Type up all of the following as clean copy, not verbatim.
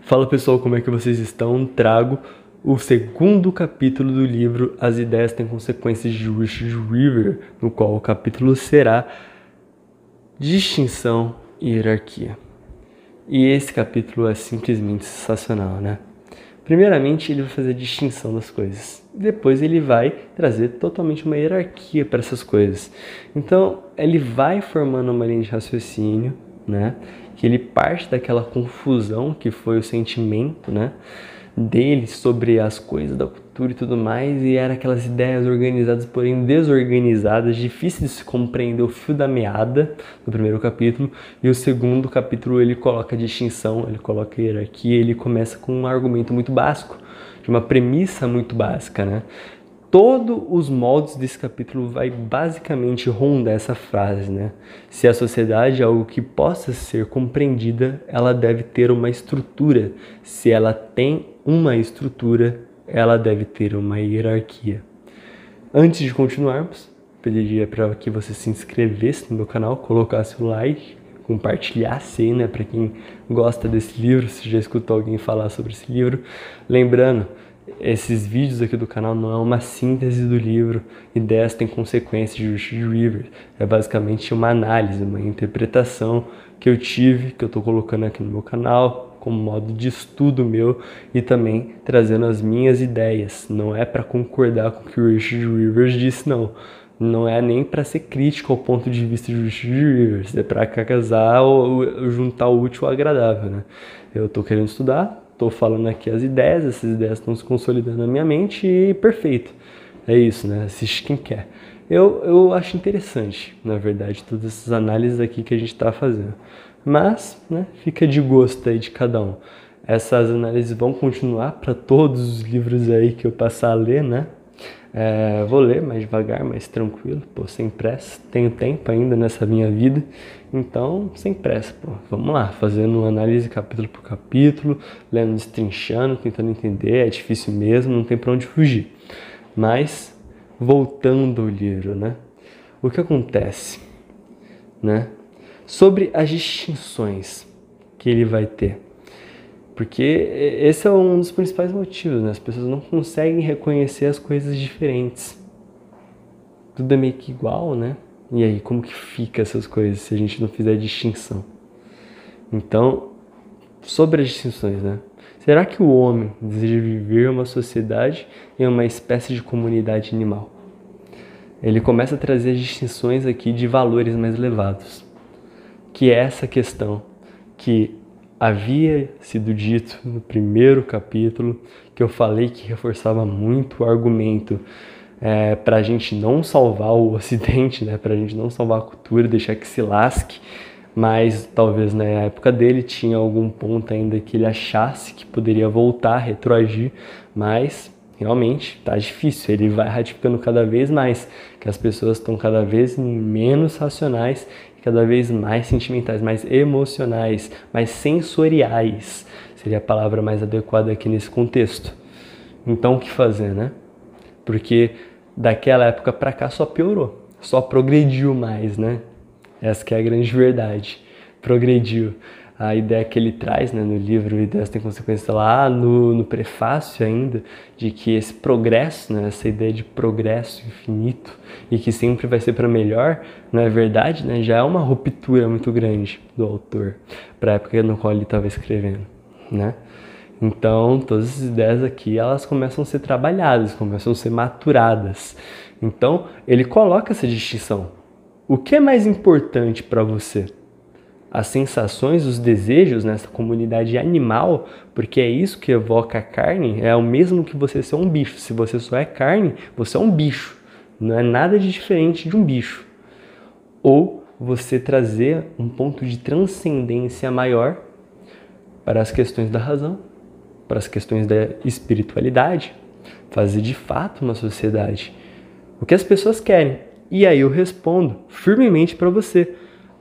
Fala pessoal, como é que vocês estão? Trago o segundo capítulo do livro As Ideias Têm Consequências de Richard Weaver, no qual o capítulo será Distinção e Hierarquia. E esse capítulo é simplesmente sensacional, né? Primeiramente, ele vai fazer a distinção das coisas. Depois, ele vai trazer totalmente uma hierarquia para essas coisas. Então, ele vai formando uma linha de raciocínio, né? Que ele parte daquela confusão que foi o sentimento, né? Dele sobre as coisas da cultura e tudo mais, e eram aquelas ideias organizadas, porém desorganizadas, difíceis de se compreender o fio da meada no primeiro capítulo, e o segundo capítulo ele coloca a distinção, ele coloca a hierarquia, ele começa com um argumento muito básico, de uma premissa muito básica, né? Todos os moldes desse capítulo vai basicamente rondar essa frase, né? Se a sociedade é algo que possa ser compreendida, ela deve ter uma estrutura. Se ela tem uma estrutura, ela deve ter uma hierarquia. Antes de continuarmos, pediria para que você se inscrevesse no meu canal, colocasse o like, compartilhasse aí, né? Para quem gosta desse livro, se já escutou alguém falar sobre esse livro. Lembrando, esses vídeos aqui do canal não é uma síntese do livro Ideias Têm Consequências de Richard Weaver. É basicamente uma análise, uma interpretação que eu tive, que eu estou colocando aqui no meu canal, como modo de estudo meu e também trazendo as minhas ideias. Não é para concordar com o que o Richard Weaver disse, não. Não é nem para ser crítico ao ponto de vista de Richard Weaver. É para casar ou juntar o útil ao agradável, né? Eu estou querendo estudar, estou falando aqui as ideias, essas ideias estão se consolidando na minha mente e perfeito. É isso, né? Assiste quem quer. Eu acho interessante, na verdade, todas essas análises aqui que a gente está fazendo. Mas, né, fica de gosto aí de cada um. Essas análises vão continuar para todos os livros aí que eu passar a ler, né? Vou ler mais devagar, mais tranquilo, pô, sem pressa. Tenho tempo ainda nessa minha vida, então sem pressa, pô. Vamos lá, fazendo uma análise capítulo por capítulo, lendo, destrinchando, tentando entender. É difícil mesmo, não tem pra onde fugir. Mas, voltando ao livro, né? O que acontece, né? Sobre as distinções que ele vai ter. Porque esse é um dos principais motivos, né? As pessoas não conseguem reconhecer as coisas diferentes. Tudo é meio que igual, né? E aí, como que fica essas coisas se a gente não fizer distinção? Então, sobre as distinções, né? Será que o homem deseja viver em uma sociedade em uma espécie de comunidade animal? Ele começa a trazer as distinções aqui de valores mais elevados. Que é essa questão que havia sido dito no primeiro capítulo, que eu falei que reforçava muito o argumento para a gente não salvar o Ocidente, né? Para a gente não salvar a cultura, deixar que se lasque, mas talvez na época dele tinha algum ponto ainda que ele achasse que poderia voltar, retroagir, mas realmente tá difícil, ele vai ratificando cada vez mais, que as pessoas estão cada vez menos racionais, cada vez mais sentimentais, mais emocionais, mais sensoriais, seria a palavra mais adequada aqui nesse contexto. Então o que fazer, né? Porque daquela época para cá só piorou, só progrediu mais, né? Essa que é a grande verdade, progrediu. A ideia que ele traz, né, no livro Ideias Têm Consequências, lá no prefácio ainda, de que esse progresso, né, essa ideia de progresso infinito e que sempre vai ser para melhor, na verdade, né, já é uma ruptura muito grande do autor para a época no qual ele estava escrevendo, né? Então, todas essas ideias aqui, elas começam a ser trabalhadas, começam a ser maturadas. Então, ele coloca essa distinção. O que é mais importante para você? As sensações, os desejos nessa comunidade animal, porque é isso que evoca a carne, é o mesmo que você ser um bicho. Se você só é carne, você é um bicho. Não é nada de diferente de um bicho. Ou você trazer um ponto de transcendência maior para as questões da razão, para as questões da espiritualidade, fazer de fato uma sociedade. O que as pessoas querem. E aí eu respondo firmemente para você.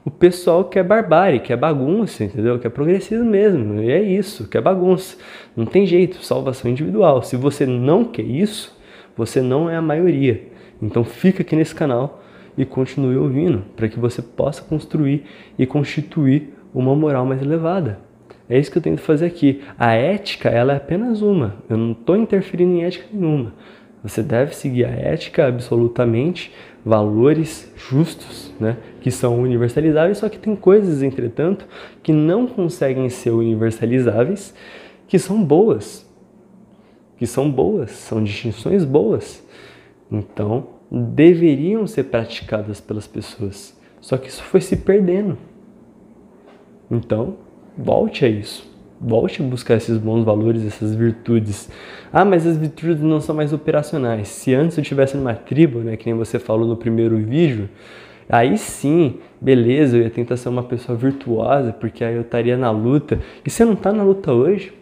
O pessoal quer barbárie, quer bagunça, entendeu? Quer progressismo mesmo, e é isso, quer bagunça. Não tem jeito, salvação individual. Se você não quer isso, você não é a maioria. Então fica aqui nesse canal e continue ouvindo, para que você possa construir e constituir uma moral mais elevada. É isso que eu tento fazer aqui. A ética, ela é apenas uma. Eu não estou interferindo em ética nenhuma. Você deve seguir a ética absolutamente, valores justos, né, que são universalizáveis, só que tem coisas, entretanto, que não conseguem ser universalizáveis, que são boas. São distinções boas. Então, deveriam ser praticadas pelas pessoas. Só que isso foi se perdendo. Então, volte a isso. Volte a buscar esses bons valores, essas virtudes. Ah, mas as virtudes não são mais operacionais. Se antes eu estivesse numa tribo, né, que nem você falou no primeiro vídeo, aí sim, beleza, eu ia tentar ser uma pessoa virtuosa, porque aí eu estaria na luta. E você não está na luta hoje?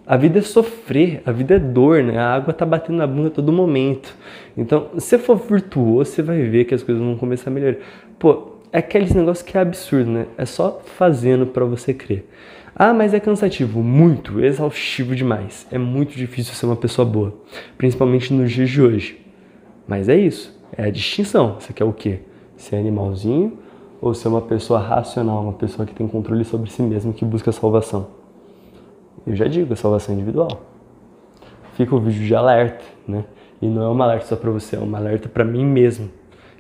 A vida é sofrer, a vida é dor, né? A água tá batendo na bunda a todo momento. Então, se você for virtuoso, você vai ver que as coisas vão começar a melhorar. Pô, é aqueles negócios que é absurdo, né? É só fazendo pra você crer. Ah, mas é cansativo, muito, exaustivo demais. É muito difícil ser uma pessoa boa, principalmente nos dias de hoje. Mas é isso, é a distinção. Você quer o quê? Ser animalzinho ou ser uma pessoa racional, uma pessoa que tem controle sobre si mesma, que busca salvação? Eu já digo, a salvação individual. Fica o vídeo de alerta, né? E não é um alerta só pra você, é um alerta pra mim mesmo.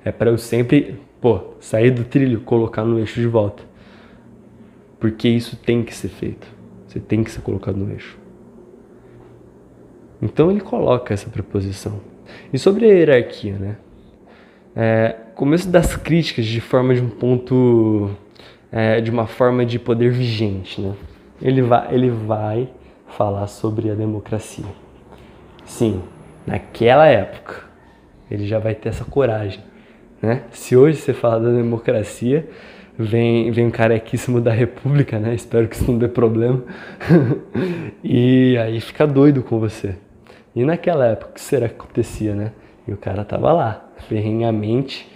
É pra eu sempre, sair do trilho, colocar no eixo de volta. Porque isso tem que ser feito. Você tem que ser colocado no eixo. Então ele coloca essa preposição. E sobre a hierarquia, né? Começo das críticas de forma de um ponto, de uma forma de poder vigente, né? Ele vai falar sobre a democracia. Sim, naquela época, ele já vai ter essa coragem, né? Se hoje você fala da democracia, vem um carequíssimo da República, né? Espero que isso não dê problema. E aí fica doido com você. E naquela época, o que será que acontecia, né? E o cara tava lá, ferrenhamente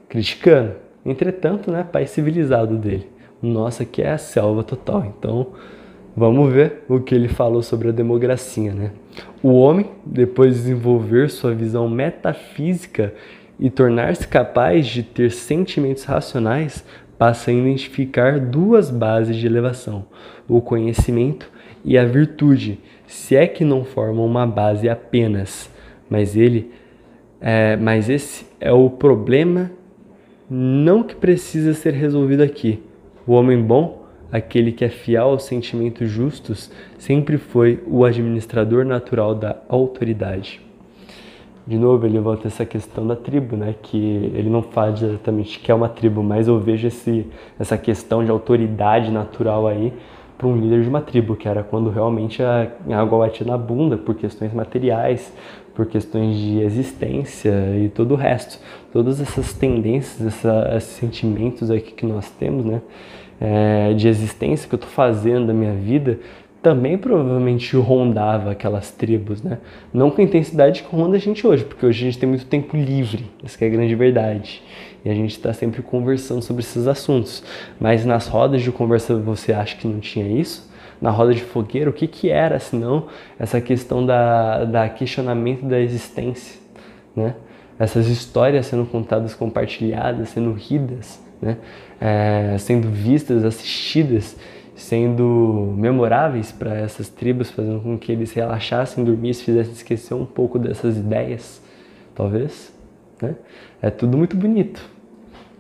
criticando. Entretanto, né, país civilizado dele. O nosso aqui é a selva total. Então, vamos ver o que ele falou sobre a democracia, né? O homem, depois de desenvolver sua visão metafísica e tornar-se capaz de ter sentimentos racionais, passa a identificar duas bases de elevação, o conhecimento e a virtude, se é que não formam uma base apenas. Mas esse é o problema não que precisa ser resolvido aqui. O homem bom, aquele que é fiel aos sentimentos justos, sempre foi o administrador natural da autoridade. De novo, ele volta a essa questão da tribo, né? Que ele não fala diretamente que é uma tribo, mas eu vejo essa questão de autoridade natural aí para um líder de uma tribo, que era quando realmente a água batia na bunda por questões materiais, por questões de existência e todo o resto. Todas essas tendências, esses sentimentos aqui que nós temos, né? De existência que eu estou fazendo da minha vida, também provavelmente rondava aquelas tribos, né? Não com a intensidade que ronda a gente hoje, porque hoje a gente tem muito tempo livre, essa é a grande verdade. E a gente está sempre conversando sobre esses assuntos. Mas nas rodas de conversa você acha que não tinha isso? Na roda de fogueira, o que era, senão essa questão da questionamento da existência, né? Essas histórias sendo contadas, compartilhadas, sendo ridas, né? Sendo vistas, assistidas, sendo memoráveis para essas tribos, fazendo com que eles relaxassem, dormissem, fizessem esquecer um pouco dessas ideias, talvez, né? É tudo muito bonito,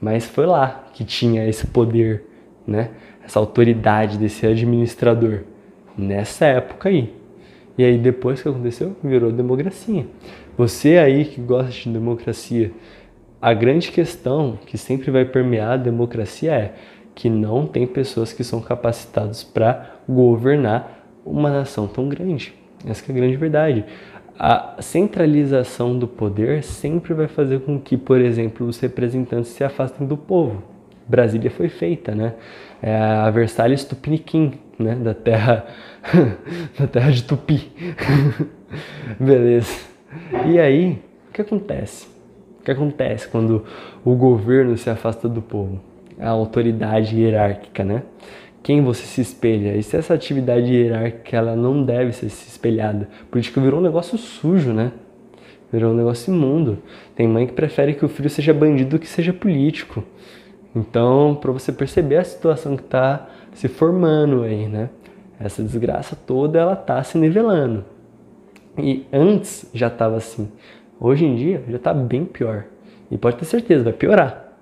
mas foi lá que tinha esse poder, né? Essa autoridade desse administrador, nessa época aí. E aí depois que aconteceu, virou democracia. Você aí que gosta de democracia, a grande questão que sempre vai permear a democracia é que não tem pessoas que são capacitadas para governar uma nação tão grande. Essa que é a grande verdade. A centralização do poder sempre vai fazer com que, por exemplo, os representantes se afastem do povo. Brasília foi feita, né? A Versalhes Tupiniquim, né? Da terra de Tupi. Beleza. E aí, o que acontece? O que acontece quando o governo se afasta do povo? A autoridade hierárquica, né? Quem você se espelha? E se essa atividade hierárquica ela não deve ser espelhada? Política virou um negócio sujo, né? Virou um negócio imundo. Tem mãe que prefere que o filho seja bandido do que seja político. Então, para você perceber a situação que está se formando aí, né? Essa desgraça toda, ela tá se nivelando. E antes já estava assim. Hoje em dia já está bem pior. E pode ter certeza, vai piorar.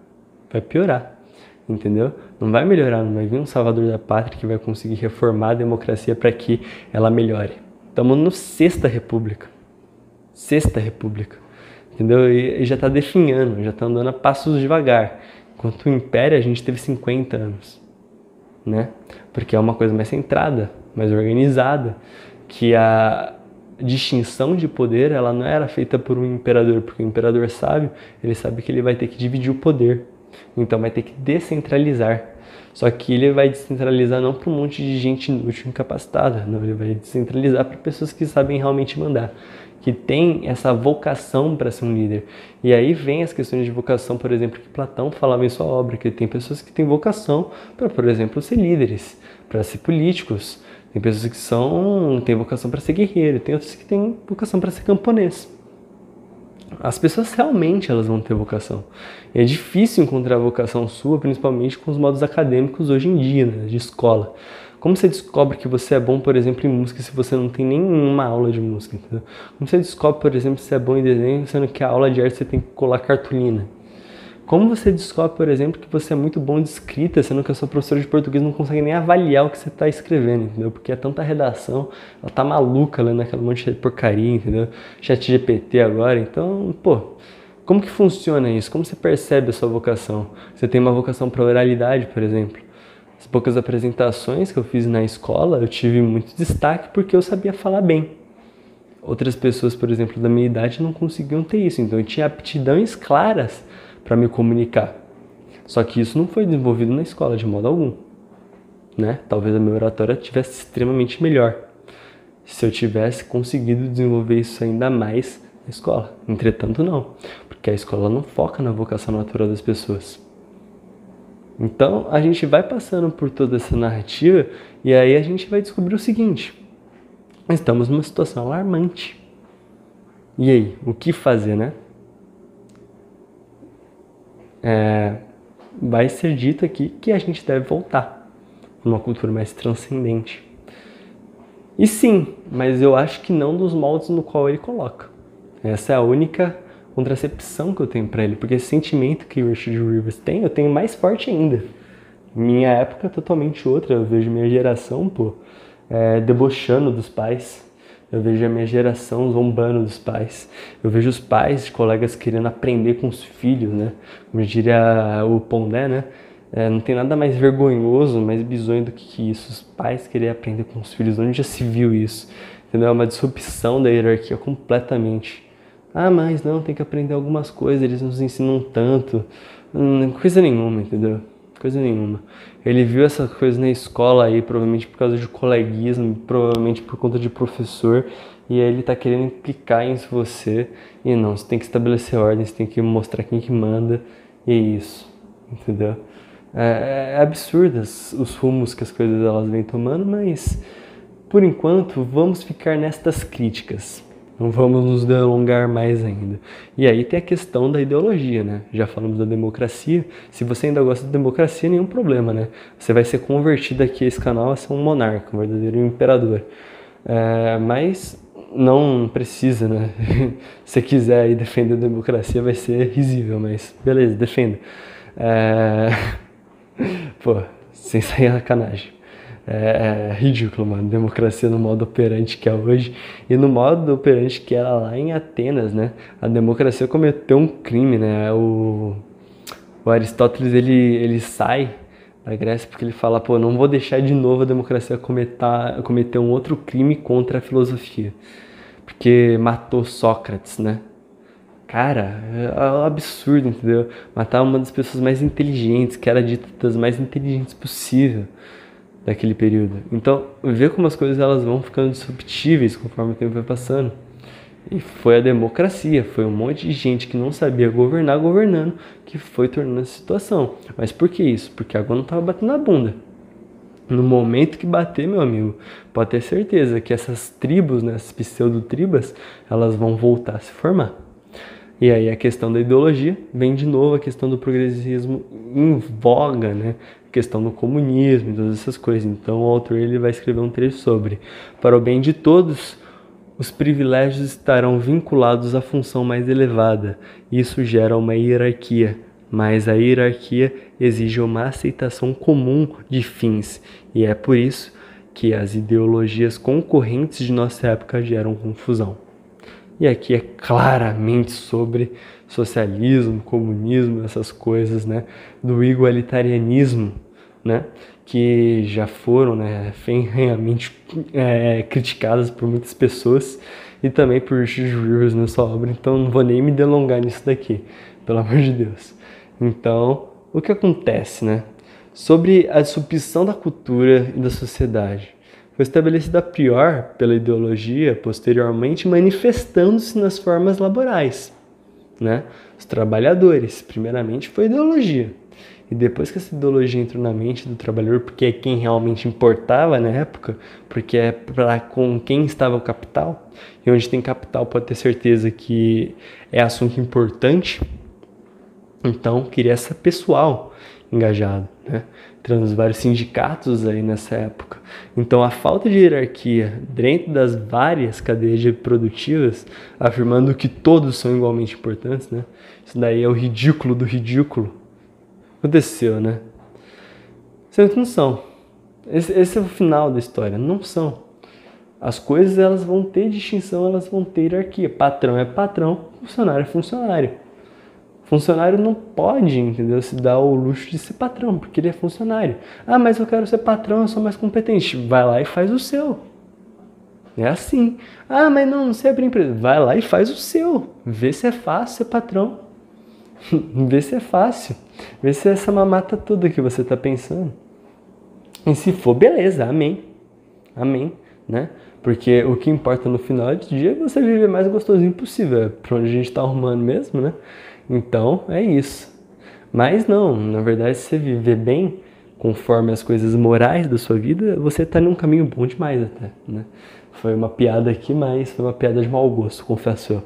Vai piorar. Entendeu? Não vai melhorar, não vai vir um salvador da pátria que vai conseguir reformar a democracia para que ela melhore. Estamos no Sexta República. Sexta República. Entendeu? E já está definhando, já está andando a passos devagar. Enquanto o Império a gente teve 50 anos. Né? Porque é uma coisa mais centrada, mais organizada, que a distinção de poder, ela não era feita por um imperador, porque o imperador sábio, ele sabe que ele vai ter que dividir o poder, então vai ter que descentralizar. Só que ele vai descentralizar não para um monte de gente inútil, incapacitada, não, ele vai descentralizar para pessoas que sabem realmente mandar, que tem essa vocação para ser um líder. E aí vem as questões de vocação, por exemplo, que Platão falava em sua obra, que tem pessoas que têm vocação para, por exemplo, ser líderes, para ser políticos. Tem pessoas que têm vocação para ser guerreiro, tem outras que têm vocação para ser camponês. As pessoas realmente elas vão ter vocação. E é difícil encontrar a vocação sua, principalmente com os modos acadêmicos hoje em dia, né, de escola. Como você descobre que você é bom, por exemplo, em música se você não tem nenhuma aula de música? Entendeu? Como você descobre, por exemplo, se você é bom em desenho, sendo que a aula de arte você tem que colar cartolina? Como você descobre, por exemplo, que você é muito bom de escrita, sendo que a sua professora de português não consegue nem avaliar o que você está escrevendo, entendeu? Porque é tanta redação, ela tá maluca lendo aquela monte de porcaria, entendeu? ChatGPT agora, então, pô, como que funciona isso? Como você percebe a sua vocação? Você tem uma vocação para oralidade, por exemplo. As poucas apresentações que eu fiz na escola, eu tive muito destaque porque eu sabia falar bem. Outras pessoas, por exemplo, da minha idade não conseguiam ter isso, então eu tinha aptidões claras para me comunicar. Só que isso não foi desenvolvido na escola de modo algum, né? Talvez a minha oratória tivesse extremamente melhor se eu tivesse conseguido desenvolver isso ainda mais na escola. Entretanto, não, porque a escola não foca na vocação natural das pessoas. Então, a gente vai passando por toda essa narrativa e aí a gente vai descobrir o seguinte: estamos numa situação alarmante. E aí, o que fazer, né? Vai ser dito aqui que a gente deve voltar a uma cultura mais transcendente. E sim, mas eu acho que não dos moldes no qual ele coloca. Essa é a única contracepção que eu tenho para ele, porque esse sentimento que o Richard Rivers tem, eu tenho mais forte ainda. Minha época é totalmente outra, eu vejo minha geração, debochando dos pais. Eu vejo a minha geração zombando dos pais. Eu vejo os pais de colegas querendo aprender com os filhos, né? Como diria o Pondé, né? Não tem nada mais vergonhoso, mais bizonho do que isso. Os pais querem aprender com os filhos. Onde já se viu isso? Entendeu? É uma disrupção da hierarquia completamente. Ah, mas não, tem que aprender algumas coisas, eles nos ensinam tanto. Coisa nenhuma, entendeu? Coisa nenhuma. Ele viu essa coisa na escola aí, provavelmente por causa de coleguismo, provavelmente por conta de professor, e aí ele tá querendo implicar em você. E não, você tem que estabelecer ordem, você tem que mostrar quem que manda, e é isso, entendeu? É absurdo os rumos que as coisas elas vêm tomando, mas por enquanto vamos ficar nestas críticas. Não vamos nos delongar mais ainda. E aí tem a questão da ideologia, né? Já falamos da democracia. Se você ainda gosta da democracia, nenhum problema, né? Você vai ser convertido aqui a esse canal a ser um monarca, um verdadeiro imperador. Mas não precisa, né? Se quiser aí defender a democracia, vai ser risível, mas beleza, defenda. Pô, sem sacanagem. É ridículo, mano. Democracia no modo operante que é hoje e no modo operante que era lá em Atenas, né? A democracia cometeu um crime, né? O Aristóteles, ele sai da Grécia porque ele fala, pô, não vou deixar de novo a democracia cometer um outro crime contra a filosofia. Porque matou Sócrates, né? Cara, é um absurdo, entendeu? Matar uma das pessoas mais inteligentes, que era dita das mais inteligentes possível daquele período. Então, ver como as coisas elas vão ficando disruptíveis conforme o tempo vai passando. E foi a democracia, foi um monte de gente que não sabia governar governando que foi tornando essa situação. Mas por que isso? Porque a água não estava batendo na bunda. No momento que bater, meu amigo, pode ter certeza que essas tribos, né, essas pseudo-tribas, elas vão voltar a se formar. E aí a questão da ideologia vem de novo a questão do progressismo em voga, né? A questão do comunismo e todas essas coisas. Então o autor ele vai escrever um trecho sobre: para o bem de todos, os privilégios estarão vinculados à função mais elevada. Isso gera uma hierarquia, mas a hierarquia exige uma aceitação comum de fins. E é por isso que as ideologias concorrentes de nossa época geram confusão. E aqui é claramente sobre socialismo, comunismo, essas coisas, né, do igualitarianismo, né, que já foram, né, ferrenhamente criticadas por muitas pessoas e também por Richard Rivers na sua obra, então não vou nem me delongar nisso daqui, pelo amor de Deus. Então, o que acontece, né, sobre a disrupção da cultura e da sociedade? Foi estabelecida a priori pela ideologia, posteriormente manifestando-se nas formas laborais, né? Os trabalhadores, primeiramente foi ideologia. E depois que essa ideologia entrou na mente do trabalhador, porque é quem realmente importava na época, porque é para com quem estava o capital, e onde tem capital pode ter certeza que é assunto importante, então queria essa pessoal engajado, né? Entrando vários sindicatos aí nessa época. Então a falta de hierarquia dentro das várias cadeias produtivas, afirmando que todos são igualmente importantes, né? Isso daí é o ridículo do ridículo. Aconteceu, né? Sendo que não são. Esse é o final da história. Não são. As coisas elas vão ter distinção, elas vão ter hierarquia. Patrão é patrão, funcionário é funcionário. Funcionário não pode, entendeu, se dar o luxo de ser patrão, porque ele é funcionário. Ah, mas eu quero ser patrão, eu sou mais competente. Vai lá e faz o seu. É assim. Ah, mas não sei abrir empresa. Vai lá e faz o seu. Vê se é fácil ser patrão. Vê se é fácil. Vê se é essa mamata toda que você está pensando. E se for, beleza, amém. Amém, né? Porque o que importa no final do dia é você viver mais gostosinho possível. É pra onde a gente está arrumando mesmo, né? Então, é isso. Mas não, na verdade, se você viver bem, conforme as coisas morais da sua vida, você está num caminho bom demais até, né? Foi uma piada aqui, mas foi uma piada de mau gosto, confesso eu.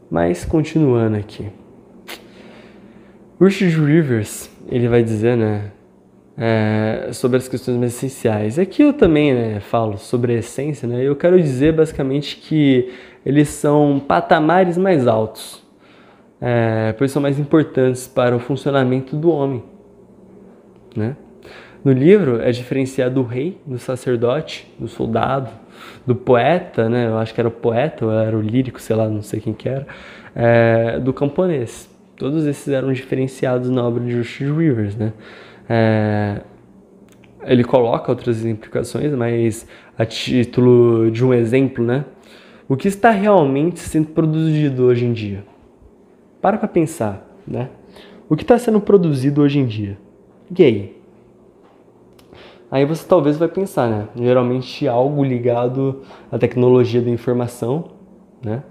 Mas, continuando aqui. Richard Rivers, ele vai dizer, né, sobre as questões mais essenciais. Aqui eu também, né, falo sobre a essência, né? Eu quero dizer, basicamente, que eles são patamares mais altos. Pois são mais importantes para o funcionamento do homem, né? No livro é diferenciado do rei, do sacerdote, do soldado, do poeta, né? Eu acho que era o poeta ou era o lírico, sei lá, não sei quem que era, do camponês. Todos esses eram diferenciados na obra de Richard Rivers, né? Ele coloca outras implicações, mas a título de um exemplo, né? O que está realmente sendo produzido hoje em dia? Para pensar, né? O que está sendo produzido hoje em dia? E aí? Aí você talvez vai pensar, né? Geralmente algo ligado à tecnologia da informação, né?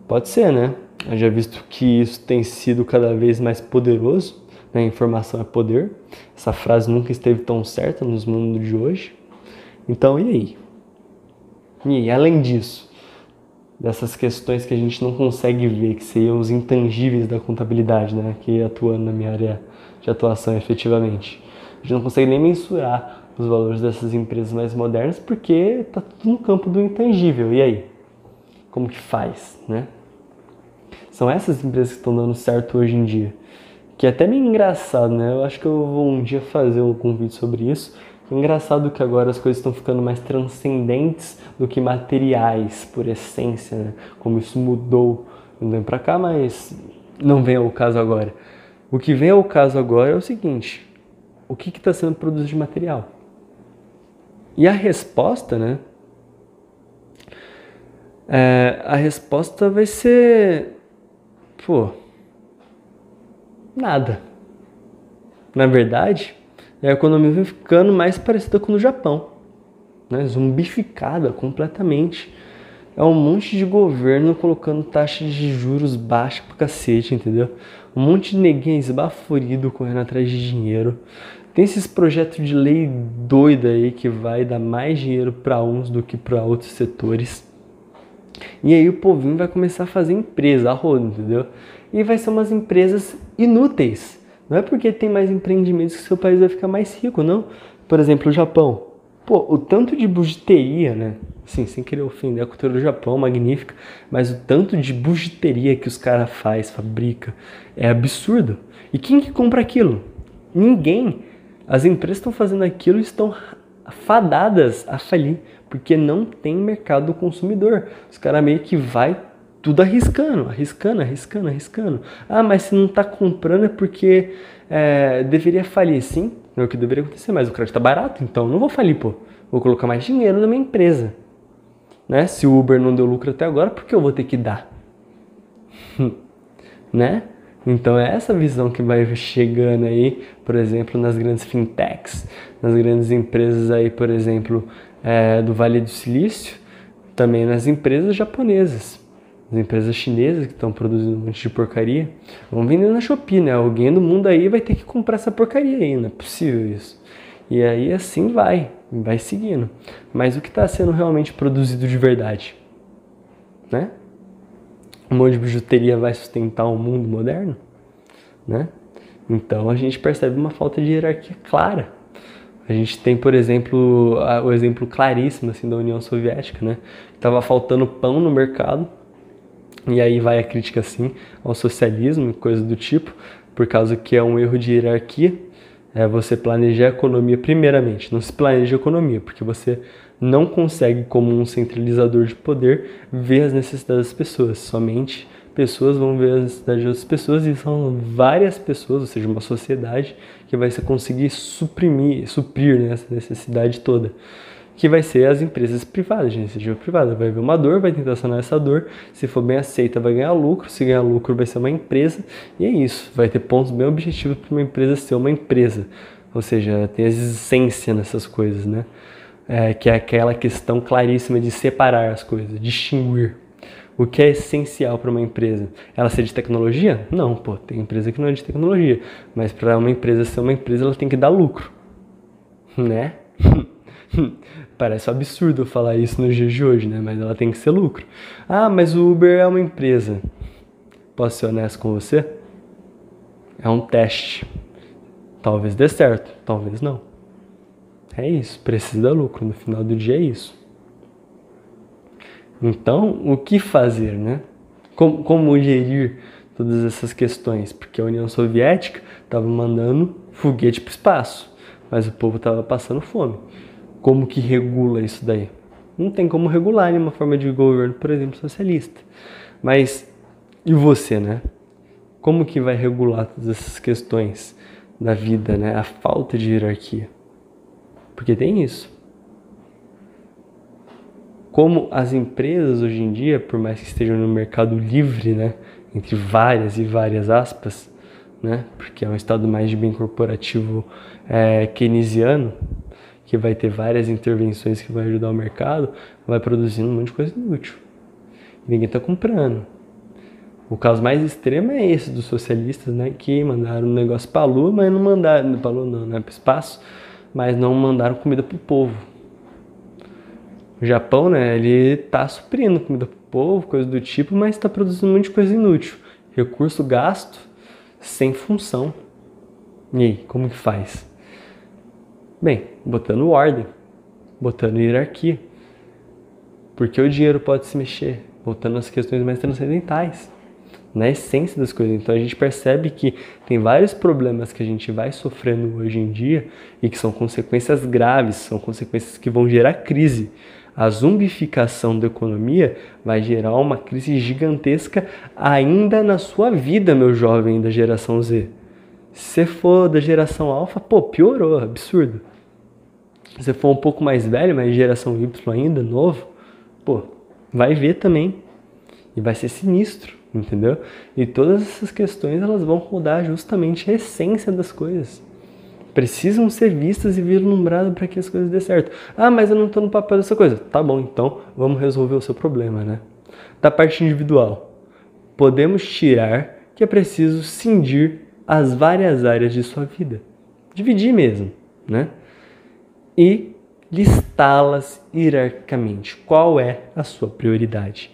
Pode ser, né? Eu já visto que isso tem sido cada vez mais poderoso, né? Informação é poder. Essa frase nunca esteve tão certa nos mundos de hoje. Então, e aí? E aí, além disso, dessas questões que a gente não consegue ver, que seriam os intangíveis da contabilidade, né, que atuando na minha área de atuação efetivamente. A gente não consegue nem mensurar os valores dessas empresas mais modernas porque está tudo no campo do intangível. E aí? Como que faz, né? São essas empresas que estão dando certo hoje em dia. Que é até meio engraçado, né? Eu acho que eu vou um dia fazer um vídeo sobre isso. É engraçado que agora as coisas estão ficando mais transcendentes do que materiais, por essência, né? Como isso mudou de um tempo pra cá, mas não vem ao caso agora. O que vem ao caso agora é o seguinte: o que está sendo produzido de material? E a resposta, né? A resposta vai ser... nada. Na verdade, a economia vem ficando mais parecida com o do Japão, né? Zumbificada completamente. É um monte de governo colocando taxas de juros baixas pra cacete, entendeu? Um monte de neguinho esbaforido correndo atrás de dinheiro. Tem esses projetos de lei doida aí que vai dar mais dinheiro para uns do que para outros setores. E aí o povinho vai começar a fazer empresa, a rodo, entendeu? E vai ser umas empresas inúteis. Não é porque tem mais empreendimentos que seu país vai ficar mais rico, não. Por exemplo, o Japão. Pô, o tanto de bijuteria, né? Assim, sem querer ofender a cultura do Japão, magnífica, mas o tanto de bijuteria que os caras fabrica, é absurdo. E quem que compra aquilo? Ninguém. As empresas estão fazendo aquilo e estão fadadas a falir, porque não tem mercado consumidor. Os caras meio que vai tudo arriscando. Ah, mas se não tá comprando é porque deveria falir. Sim, é o que deveria acontecer, mas o crédito tá barato, então não vou falir, pô. Vou colocar mais dinheiro na minha empresa. Né? Se o Uber não deu lucro até agora, por que eu vou ter que dar? Né? Então é essa visão que vai chegando aí, por exemplo, nas grandes fintechs, nas grandes empresas aí, por exemplo, do Vale do Silício, também nas empresas japonesas, as empresas chinesas que estão produzindo um monte de porcaria, vão vender na Shopee, né? Alguém do mundo aí vai ter que comprar essa porcaria aí, não é possível isso. E aí assim vai seguindo. Mas o que está sendo realmente produzido de verdade? Né? Um monte de bijuteria vai sustentar o mundo moderno? Né? Então a gente percebe uma falta de hierarquia clara. A gente tem, por exemplo, o exemplo claríssimo assim, da União Soviética, né? Estava faltando pão no mercado, e aí vai a crítica assim, ao socialismo e coisa do tipo, por causa que é um erro de hierarquia. Você planejar a economia primeiramente, não se planeja a economia, porque você não consegue, como um centralizador de poder, ver as necessidades das pessoas. Somente pessoas vão ver as necessidades de outras pessoas, e são várias pessoas, ou seja, uma sociedade, que vai conseguir suprir né, essa necessidade toda. Que vai ser as empresas privadas, de iniciativa privada. Vai ver uma dor, vai tentar sanar essa dor, se for bem aceita vai ganhar lucro, se ganhar lucro vai ser uma empresa, e é isso, vai ter pontos bem objetivos para uma empresa ser uma empresa, ou seja, tem a essência nessas coisas, né? Que é aquela questão claríssima de separar as coisas, distinguir. O que é essencial para uma empresa? Ela ser de tecnologia? Não, pô, tem empresa que não é de tecnologia, mas para uma empresa ser uma empresa, ela tem que dar lucro, né? Parece um absurdo eu falar isso nos dias de hoje, né? Mas ela tem que ser lucro. Ah, mas o Uber é uma empresa. Posso ser honesto com você? É um teste. Talvez dê certo, talvez não. É isso, precisa dar lucro. No final do dia é isso. Então, o que fazer, né? Como gerir todas essas questões? Porque a União Soviética estava mandando foguete para o espaço, mas o povo estava passando fome. Como que regula isso daí? Não tem como regular nenhuma forma de governo, por exemplo, socialista. Mas, e você, né? Como que vai regular todas essas questões da vida, né? A falta de hierarquia. Porque tem isso. Como as empresas hoje em dia, por mais que estejam no mercado livre, né? Entre várias e várias aspas, né? Porque é um estado mais de bem corporativo keynesiano, que vai ter várias intervenções que vai ajudar o mercado, vai produzindo um monte de coisa inútil. Ninguém está comprando. O caso mais extremo é esse dos socialistas, né, que mandaram um negócio para a Lua, mas não mandaram, para a Lua não, para o espaço, mas não mandaram comida para o povo. O Japão, né, ele está suprindo comida para o povo, coisa do tipo, mas está produzindo um monte de coisa inútil. Recurso gasto sem função. E aí, como que faz? Bem, botando ordem, botando hierarquia. Porque o dinheiro pode se mexer, voltando às questões mais transcendentais, na essência das coisas. Então a gente percebe que tem vários problemas que a gente vai sofrendo hoje em dia e que são consequências graves, são consequências que vão gerar crise. A zumbificação da economia vai gerar uma crise gigantesca ainda na sua vida, meu jovem da geração Z. Se você for da geração alfa, pô, piorou, absurdo. Se você for um pouco mais velho, mas geração Y ainda, novo, pô, vai ver também. E vai ser sinistro, entendeu? E todas essas questões, elas vão mudar justamente a essência das coisas. Precisam ser vistas e vislumbradas para que as coisas dê certo. Ah, mas eu não estou no papel dessa coisa. Tá bom, então vamos resolver o seu problema, né? Da parte individual, podemos tirar que é preciso cindir as várias áreas de sua vida. Dividir mesmo, né? E listá-las hierarquicamente. Qual é a sua prioridade?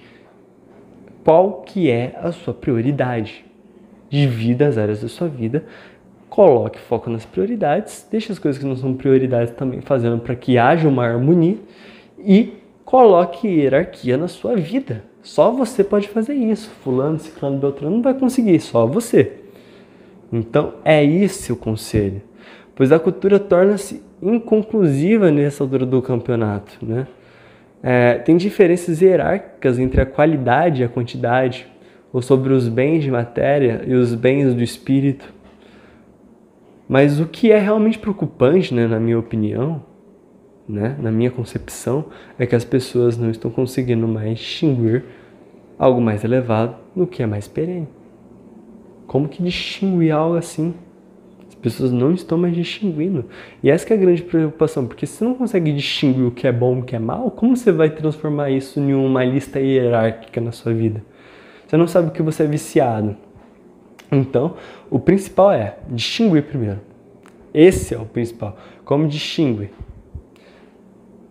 qual que é a sua prioridade. Divida as áreas da sua vida, coloque foco nas prioridades, deixe as coisas que não são prioridades também fazendo para que haja uma harmonia e coloque hierarquia na sua vida. Só você pode fazer isso. Fulano, ciclano, beltrano não vai conseguir, só você. Então é esse o conselho. Pois a cultura torna-se inconclusiva nessa altura do campeonato, né? Tem diferenças hierárquicas entre a qualidade e a quantidade, ou sobre os bens de matéria e os bens do espírito. Mas o que é realmente preocupante, né, na minha opinião, né, na minha concepção, é que as pessoas não estão conseguindo mais distinguir algo mais elevado do que é mais perene. Como que distinguir algo assim? As pessoas não estão mais distinguindo. E essa que é a grande preocupação, porque se você não consegue distinguir o que é bom e o que é mal, como você vai transformar isso em uma lista hierárquica na sua vida? Você não sabe o que você é viciado. Então, o principal é distinguir primeiro. Esse é o principal. Como distingue?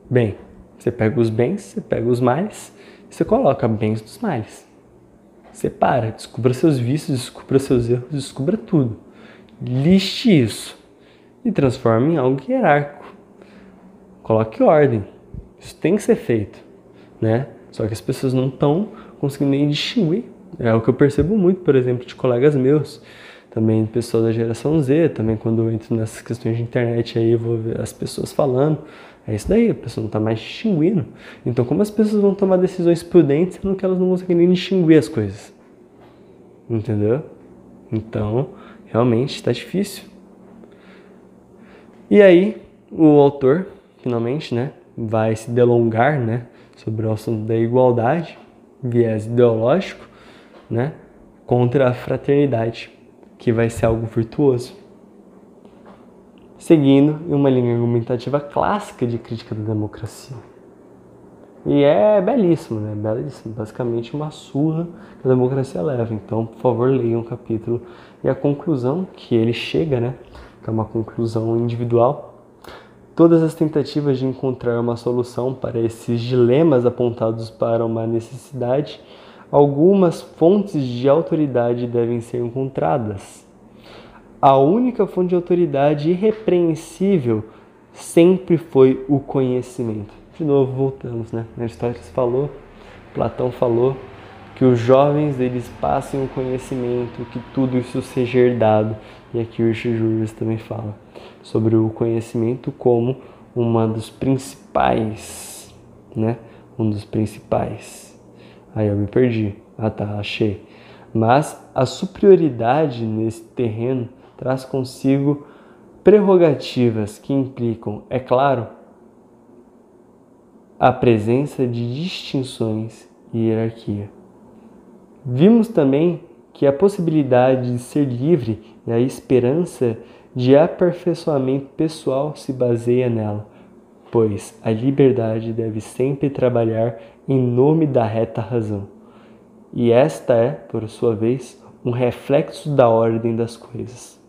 Bem, você pega os bens, você pega os males, você coloca bens dos males. Separa, descubra seus vícios, descubra seus erros, descubra tudo. Liste isso e transforme em algo hierárquico. Coloque ordem. Isso tem que ser feito, né? Só que as pessoas não estão conseguindo nem distinguir. É o que eu percebo muito, por exemplo, de colegas meus, também pessoas da geração Z, também quando eu entro nessas questões de internet aí eu vou ver as pessoas falando. É isso daí, a pessoa não está mais distinguindo. Então, como as pessoas vão tomar decisões prudentes, sendo que elas não conseguem nem distinguir as coisas? Entendeu? Então, realmente está difícil. E aí, o autor, finalmente, né, vai se delongar, né, sobre o assunto da igualdade, viés ideológico, né, contra a fraternidade, que vai ser algo virtuoso. Seguindo uma linha argumentativa clássica de crítica da democracia. E é belíssimo, né? Belíssimo. Basicamente uma surra que a democracia leva. Então, por favor, leiam o capítulo. E a conclusão que ele chega, né? Que é uma conclusão individual. Todas as tentativas de encontrar uma solução para esses dilemas apontados para uma necessidade, algumas fontes de autoridade devem ser encontradas. A única fonte de autoridade irrepreensível sempre foi o conhecimento. De novo, voltamos, né? Aristóteles falou, Platão falou, que os jovens eles passem o conhecimento, que tudo isso seja herdado. E aqui o Richard Juras também fala sobre o conhecimento como uma dos principais, né? Um dos principais. Aí eu me perdi. Ah tá, achei. Mas a superioridade nesse terreno traz consigo prerrogativas que implicam, é claro, a presença de distinções e hierarquia. Vimos também que a possibilidade de ser livre e a esperança de aperfeiçoamento pessoal se baseia nela, pois a liberdade deve sempre trabalhar em nome da reta razão. E esta é, por sua vez, um reflexo da ordem das coisas.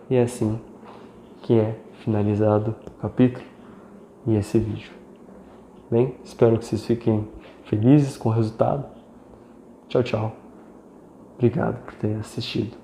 E é assim que é finalizado o capítulo e esse vídeo. Bem, espero que vocês fiquem felizes com o resultado. Tchau, tchau. Obrigado por ter assistido.